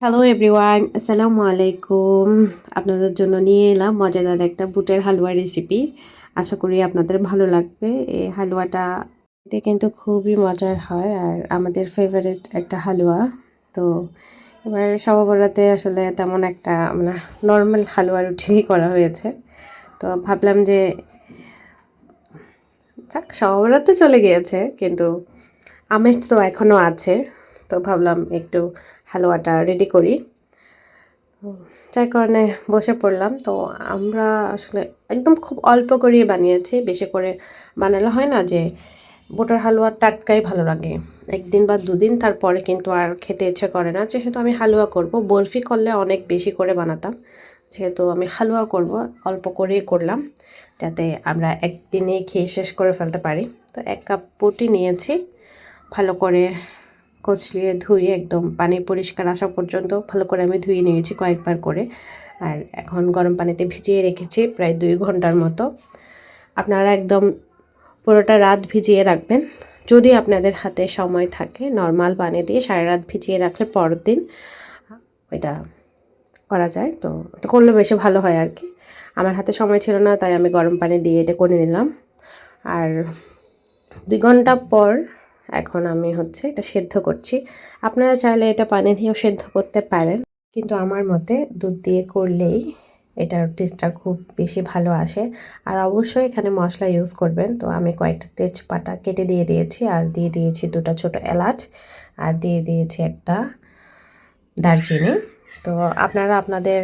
Hello everyone, আসসালামু আলাইকুম। আপনাদের জন্য নিয়ে এলাম মজাদার একটা বুটের হালুয়া রেসিপি। আশা করি আপনাদের ভালো লাগবে। এই হালুয়াটা খেতে কিন্তু খুবই মজার হয় আর আমাদের ফেভারিট একটা হালুয়া। তো এবার শবে বরাতে আসলে তেমন একটা মানে নর্মাল হালুয়া রুটি করা হয়েছে। তো ভাবলাম যে যাক, শবে বরাত তো চলে গিয়েছে কিন্তু আমেজ তো এখনও আছে। তো ভাবলাম একটু হালুয়াটা রেডি করি। যার কারণে বসে পড়লাম। তো আমরা আসলে একদম খুব অল্প করেই বানিয়েছি। বেশি করে বানালে হয় না যে বুটের হালুয়া টাটকাই ভালো লাগে। ১ দিন বা ২ দিন তারপরে কিন্তু আর খেতে ইচ্ছে করে না। যেহেতু আমি হালুয়া করব, বরফি করলে অনেক বেশি করে বানাতাম। যেহেতু আমি হালুয়া করব, অল্প করেই করলাম যাতে আমরা একদিনেই খেয়ে শেষ করে ফেলতে পারি। তো ১ কাপ বুটই নিয়েছি, ভালো করে কচলিয়ে ধুয়ে একদম পানি পরিষ্কার আসা পর্যন্ত ভালো করে আমি ধুয়ে নিয়েছি কয়েকবার করে। আর এখন গরম পানিতে ভিজিয়ে রেখেছি প্রায় ২ ঘন্টার মতো। আপনারা একদম পুরোটা রাত ভিজিয়ে রাখবেন। যদি আপনাদের হাতে সময় থাকে নর্মাল পানি দিয়ে সারা রাত ভিজিয়ে রাখলে পরের দিন এটা করা যায়। তো এটা করলে বেশি ভালো হয় আর কি। আমার হাতে সময় ছিল না, তাই আমি গরম পানি দিয়ে এটা করে নিলাম। আর ২ ঘন্টা পর এখন আমি এটা সেদ্ধ করছি। আপনারা চাইলে এটা পানি দিয়েও সেদ্ধ করতে পারেন, কিন্তু আমার মতে দুধ দিয়ে করলেই এটার টেস্টটা খুব বেশি ভালো আসে। আর অবশ্যই এখানে মশলা ইউজ করবেন। তো আমি কয়েকটা তেজপাতা কেটে দিয়ে দিয়েছি, আর দিয়ে দিয়েছি ২টা ছোট এলাচ, আর দিয়ে দিয়েছি একটা দারচিনি। তো আপনারা আপনাদের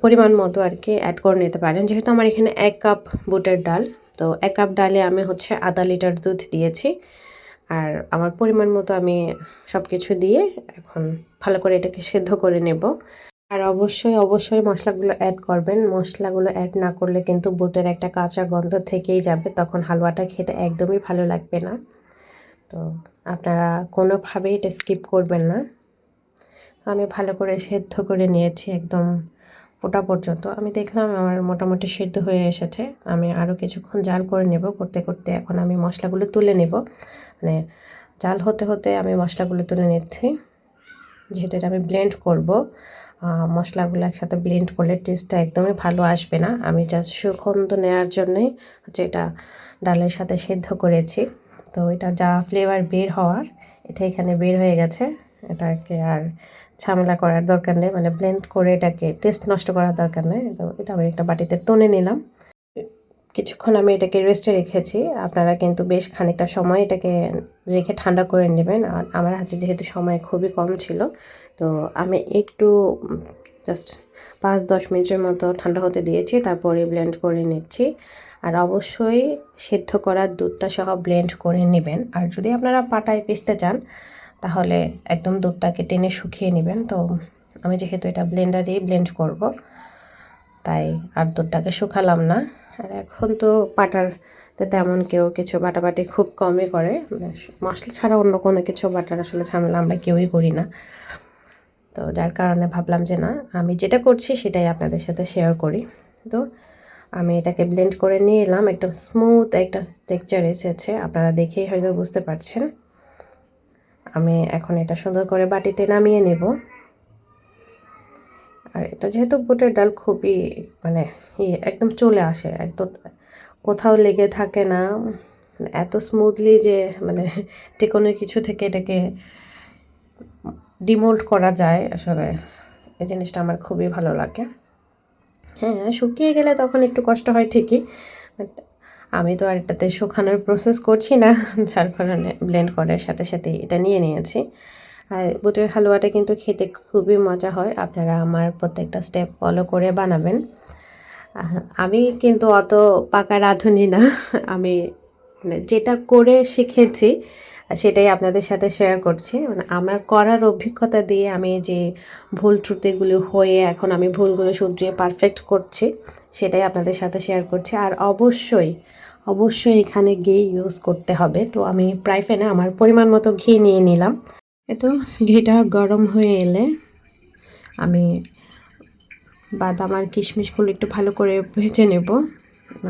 পরিমাণ মতো আর কি অ্যাড করে নিতে পারেন। যেহেতু আমার এখানে ১ কাপ বুটের ডাল, তো ১ কাপ ডালে আমি ০.৫ লিটার দুধ দিয়েছি। আর আমার পরিমাণ মতো আমি সব কিছু দিয়ে এখন ভালো করে এটাকে সেদ্ধ করে নেব। আর অবশ্যই মশলাগুলো অ্যাড করবেন। মশলাগুলো অ্যাড না করলে কিন্তু বুটের একটা কাঁচা গন্ধ থেকেই যাবে, তখন হালুয়াটা খেতে একদমই ভালো লাগবে না। তো আপনারা কোনোভাবেই এটা স্কিপ করবেন না। আমি ভালো করে সেদ্ধ করে নিয়েছি একদম ফোটা পর্যন্ত। আমি দেখলাম আমার মোটামুটি সেদ্ধ হয়ে এসেছে। আমি আরও কিছুক্ষণ জাল করে নেব। করতে করতে এখন আমি মশলাগুলো তুলে নেব। মানে জাল হতে হতে আমি মশলাগুলো তুলে নিচ্ছি। যেহেতু এটা আমি ব্লেন্ড করব, মশলাগুলো একসাথে ব্লেন্ড করলে টেস্টটা একদমই ভালো আসবে না। আমি জাস্ট সুগন্ধ নেওয়ার জন্যই এটা ডালের সাথে সেদ্ধ করেছি। তো এটা যা ফ্লেভার বের হওয়ার, এটা এখানে বের হয়ে গেছে। এটাকে আর ঝামেলা করার দরকার নেই, মানে ব্লেন্ড করে এটাকে টেস্ট নষ্ট করার দরকার নেই। তো এটা আমি একটা বাটিতে তুলে নিলাম। কিছুক্ষণ আমি এটাকে রেস্টে রেখেছি। আপনারা কিন্তু বেশ খানিকটা সময় এটাকে রেখে ঠান্ডা করে নেবেন। আর আমার হাতে যেহেতু সময় খুবই কম ছিল, তো আমি একটু জাস্ট ৫-১০ মিনিটের মতো ঠান্ডা হতে দিয়েছি, তারপরে ব্লেন্ড করে নিচ্ছি। আর অবশ্যই সেদ্ধ করা দুধটা সহ ব্লেন্ড করে নেবেন। আর যদি আপনারা পাটায় পিষতে চান তাহলে একদম দুধটাকে টেনে শুকিয়ে নেবেন। তো আমি যেহেতু এটা ব্লেন্ডারেই ব্লেন্ড করব, তাই আর দুধটাকে শুকালাম না। আর এখন তো পাটাতে তেমন কেউ কিছু বাটাবাটি খুব কমই করে, মানে মশলা ছাড়া অন্য কোনো কিছু বাটার আসলে ঝামেলা আমরা কেউই করি না। তো যার কারণে ভাবলাম যে না, আমি যেটা করছি সেটাই আপনাদের সাথে শেয়ার করি। তো আমি এটাকে ব্লেন্ড করে নিয়ে এলাম। একদম স্মুথ একটা টেক্সচার এসেছে, আপনারা দেখেই হয়তো বুঝতে পারছেন। আমি এখন এটা সুন্দর করে বাটিতে নামিয়ে নেব। আর এটা যেহেতু বুটের ডাল খুবই মানে একদম চলে আসে, একদম কোথাও লেগে থাকে না, এত স্মুথলি যে মানে যে কোনো কিছু থেকে এটাকে ডিমোল্ড করা যায়। আসলে এই জিনিসটা আমার খুবই ভালো লাগে। হ্যাঁ, শুকিয়ে গেলে তখন একটু কষ্ট হয় ঠিকই, বাট আমি তো আর এটাতে শুকানোর প্রসেস করছি না, যার কারণে ব্লেন্ড করার সাথে সাথে এটা নিয়ে নিয়েছি। আর বুটের হালুয়াটা কিন্তু খেতে খুবই মজা হয়। আপনারা আমার প্রত্যেকটা স্টেপ ফলো করে বানাবেন। আমি কিন্তু অত পাকা রাঁধুনি না। আমি মানে যেটা করে শিখেছি সেটাই আপনাদের সাথে শেয়ার করছি। মানে আমার করার অভিজ্ঞতা দিয়ে আমি যে ভুল ত্রুটিগুলো হয়ে এখন আমি ভুলগুলো শুধরিয়ে পারফেক্ট করছি, সেটাই আপনাদের সাথে শেয়ার করছি। আর অবশ্যই এখানে ঘি ইউজ করতে হবে। তো আমি প্রায় ফ্যানে আমার পরিমাণ মতো ঘি নিয়ে নিলাম। তো ঘিটা গরম হয়ে এলে আমি বাদাম আর কিশমিশগুলো একটু ভালো করে ভেজে নেব।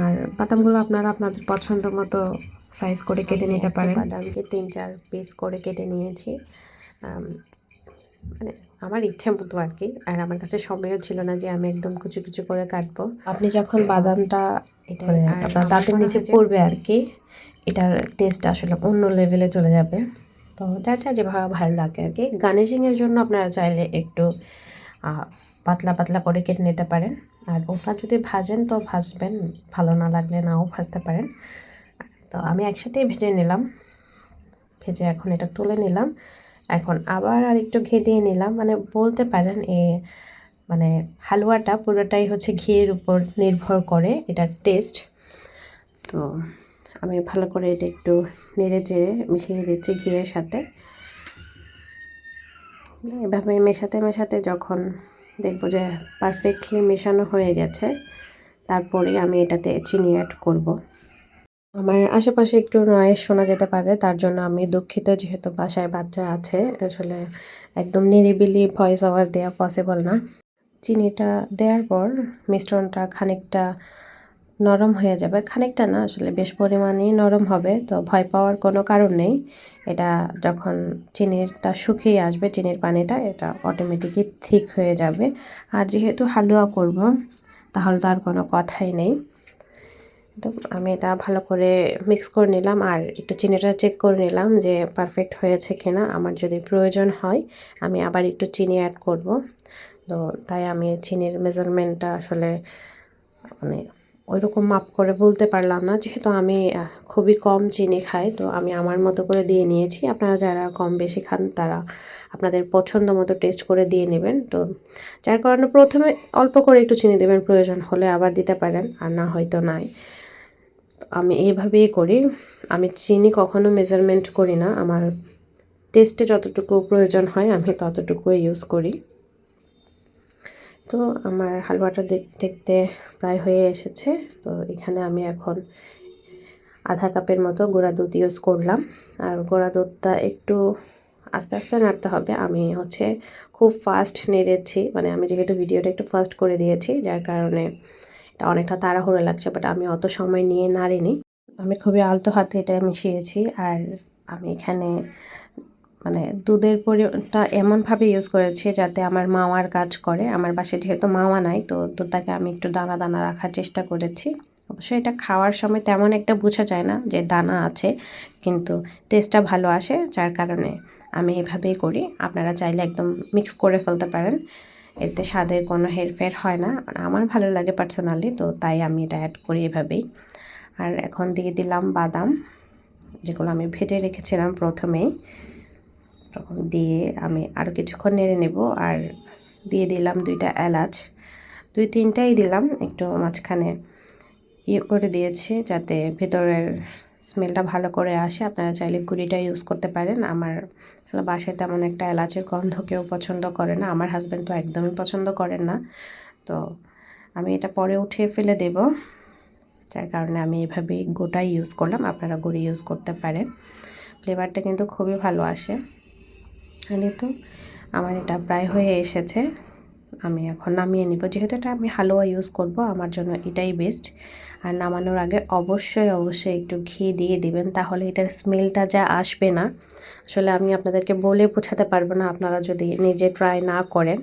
আর বাদামগুলো আপনারা আপনাদের পছন্দ মতো সাইজ করে কেটে নিতে পারেন। বাদামকে ৩-৪ পিস করে কেটে নিয়েছি। মানে আমার ইচ্ছে মতো আর কি। আর আমার কাছে সময়ও ছিল না যে আমি একদম কুচি কুচি করে কাটবো। আপনি যখন বাদামটা এটা আপনার দাঁতের নিচে পড়বে আর কি, এটার টেস্ট আসলে অন্য লেভেলে চলে যাবে। তো যার যার যেভাবে ভালো লাগে আর কি। গার্নিশিংয়ের জন্য আপনারা চাইলে একটু পাতলা পাতলা করে কেটে নিতে পারেন। আর ওটা যদি ভাজেন তো ভাজবেন, ভালো না লাগলে নাও ভাজতে পারেন। তো আমি একসাথেই ভেজে নিলাম, ভেজে এখন এটা তুলে নিলাম। এখন আবার আর একটু ঘি দিয়ে নিলাম, মানে বলতে পারেন মানে হালুয়াটা পুরোটাই হচ্ছে ঘিয়ের উপর নির্ভর করে এটার টেস্ট। তো আমি ভালো করে এটা একটু নেড়ে চেড়ে মিশিয়ে দিচ্ছি ঘিয়ের সাথে। এভাবে মেশাতে মেশাতে যখন দেখবো যে পারফেক্টলি মেশানো হয়ে গেছে, তারপরে আমি এটাতে চিনি অ্যাড করব। আমার আশেপাশে একটু নয়েজ শোনা যেতে পারে, তার জন্য আমি দুঃখিত, যেহেতু বাসায় বাচ্চা আছে। আসলে একদম নিরিবিলি ভয়েস ওভার দেওয়া পসিবল না। চিনিটা দেওয়ার পর মিশ্রণটা খানিকটা নরম হয়ে যাবে, খানিকটা না আসলে বেশ পরিমাণেই নরম হবে। তো ভয় পাওয়ার কোনো কারণ নেই। এটা যখন চিনিটা শুকিয়ে আসবে, চিনির পানিটা, এটা অটোমেটিকই ঠিক হয়ে যাবে। আর যেহেতু হালুয়া করব, তাহলে তো আর কোনো কথাই নেই। তো আমি এটা ভালো করে মিক্স করে নিলাম আর একটু চিনিটা চেক করে নিলাম যে পারফেক্ট হয়েছে কিনা। আমার যদি প্রয়োজন হয় আমি আবার একটু চিনি অ্যাড করব। তো তাই আমি চিনির মেজারমেন্টটা আসলে মানে ওইরকম মাপ করে বলতে পারলাম না, যেহেতু আমি খুবই কম চিনি খাই। তো আমি আমার মতো করে দিয়ে নিয়েছি। আপনারা যারা কম বেশি খান তারা আপনাদের পছন্দ মতো টেস্ট করে দিয়ে নেবেন। তো যার কারণে প্রথমে অল্প করে একটু চিনি দেবেন, প্রয়োজন হলে আবার দিতে পারেন, আর না হয়তো নাই। আমি এইভাবেই করি। আমি চিনি কখনো মেজারমেন্ট করি না, আমার টেস্টে যতটুকু প্রয়োজন হয় আমি ততটুকুই ইউজ করি। তো আমার হালুয়াটা দেখতে প্রায় হয়ে এসেছে। তো এখানে আমি এখন আধা কাপের মতো গুঁড়া দুধ ইউজ করলাম। আর গুঁড়া দুধটা একটু আস্তে আস্তে নাড়তে হবে। আমি হচ্ছে খুব ফাস্ট নেড়েছি, মানে আমি যেহেতু ভিডিওটা একটু ফাস্ট করে দিয়েছি, যার কারণে এটা অনেকটা তাড়াহুড়ো লাগছে। বাট আমি অত সময় নিয়ে নাড়িনি, আমি খুবই আলতো হাতে এটা মিশিয়েছি। আর আমি এখানে মানে দুধের পরিমাণটা এমনভাবে ইউজ করেছি যাতে আমার মাওয়ার কাজ করে। আমার বাসায় যেহেতু মাওয়া নাই, তো দুধটাকে আমি একটু দানা দানা রাখার চেষ্টা করেছি। অবশ্যই এটা খাওয়ার সময় তেমন একটা বোঝা যায় না যে দানা আছে, কিন্তু টেস্টটা ভালো আসে, যার কারণে আমি এভাবেই করি। আপনারা চাইলে একদম মিক্স করে ফেলতে পারেন, এতে স্বাদের কোনো হেরফের হয় না। আমার ভালো লাগে পার্সোনালি, তো তাই আমি এটা অ্যাড করি এভাবেই। আর এখন দিয়ে দিলাম বাদাম, যেগুলো আমি ভেজে রেখেছিলাম প্রথমেই। তখন দিয়ে আমি আরও কিছুক্ষণ নেড়ে নেব। আর দিয়ে দিলাম 2টা এলাচ, 2-3টাই দিলাম, একটু মাঝখানে করে দিয়েছি যাতে ভেতরের স্মেলটা ভালো করে আসে। আপনারা চাইলে গুঁড়িটা ইউজ করতে পারেন। আমার আসলে বাসায় তেমন একটা এলাচের গন্ধ কেউ পছন্দ করে না, আমার হাজব্যান্ড তো একদমই পছন্দ করেন না। তো আমি এটা পরে উঠিয়ে ফেলে দেব, যার কারণে আমি এভাবেই গোটাই ইউজ করলাম। আপনারা গুঁড়ি ইউজ করতে পারেন, ফ্লেভারটা কিন্তু খুবই ভালো আসে। তো আমার এটা প্রায় হয়ে এসেছে, আমি এখন নামিয়ে নিব। যেহেতু এটা আমি হালুয়া ইউজ করব, আমার জন্য এটাই বেস্ট। আর নামানোর আগে অবশ্যই অবশ্যই একটু ঘি দিয়ে দিবেন, তাহলে এটার স্মেলটা যা আসবে না, আসলে আমি আপনাদেরকে বলে বোঝাতে পারবো না আপনারা যদি নিজে ট্রাই না করেন।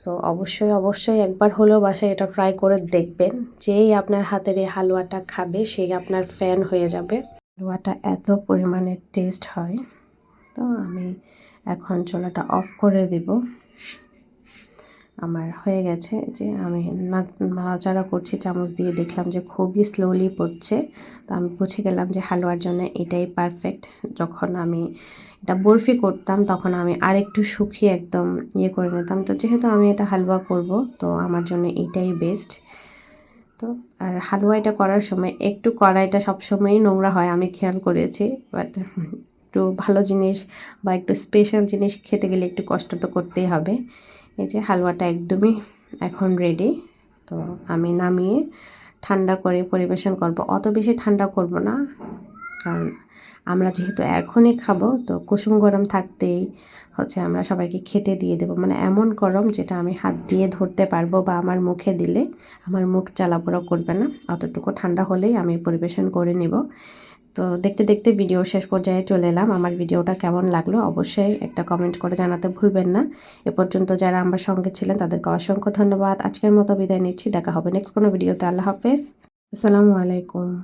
সো অবশ্যই অবশ্যই একবার হলেও বাসায় এটা ট্রাই করে দেখবেন। যেই আপনার হাতের এই হালুয়াটা খাবে সেই আপনার ফ্যান হয়ে যাবে। হালুয়াটা এত পরিমাণে টেস্ট হয়। তো আমি এখন চুলাটা অফ করে দেব। আমার হয়ে গেছে, যে আমি নাড়াচাড়া করছি চামচ দিয়ে, দেখলাম যে খুবই স্লোলি পড়ছে। তো আমি বুঝে গেলাম যে হালুয়ার জন্য এটাই পারফেক্ট। যখন আমি এটা বরফি করতাম তখন আমি আরেকটু শুকিয়ে একদম করে নিতাম। তো যেহেতু আমি এটা হালুয়া করব, তো আমার জন্য এটাই বেস্ট। তো আর হালুয়া এটা করার সময় একটু কড়াইটা সবসময়ই নোংরা হয়, আমি খেয়াল করেছি। বাট একটু ভালো জিনিস বা একটু স্পেশাল জিনিস খেতে গেলে একটু কষ্ট তো করতেই হবে। এই যে হালুয়াটা একদমই এখন রেডি। তো আমি নামিয়ে ঠান্ডা করে পরিবেশন করব। অত বেশি ঠান্ডা করব না, কারণ আমরা যেহেতু এখনই খাবো, তো কুসুম গরম থাকতেই হচ্ছে আমরা সবাইকে খেতে দিয়ে দেবো। মানে এমন গরম যেটা আমি হাত দিয়ে ধরতে পারবো, বা আমার মুখে দিলে আমার মুখ জ্বালাপোড়া করবে না, অতটুকু ঠান্ডা হলেই আমি পরিবেশন করে নিব। তো দেখতে দেখতে ভিডিও শেষ পর্যায়ে চলে এলাম। আমার ভিডিওটা কেমন লাগলো অবশ্যই একটা কমেন্ট করে জানাতে ভুলবেন না। এ পর্যন্ত যারা আমার সঙ্গে ছিলেন তাদেরকে অসংখ্য ধন্যবাদ। আজকের মতো বিদায় নিচ্ছি। দেখা হবে নেক্সট কোনো ভিডিওতে। আল্লাহ হাফেজ। আসসালামু আলাইকুম।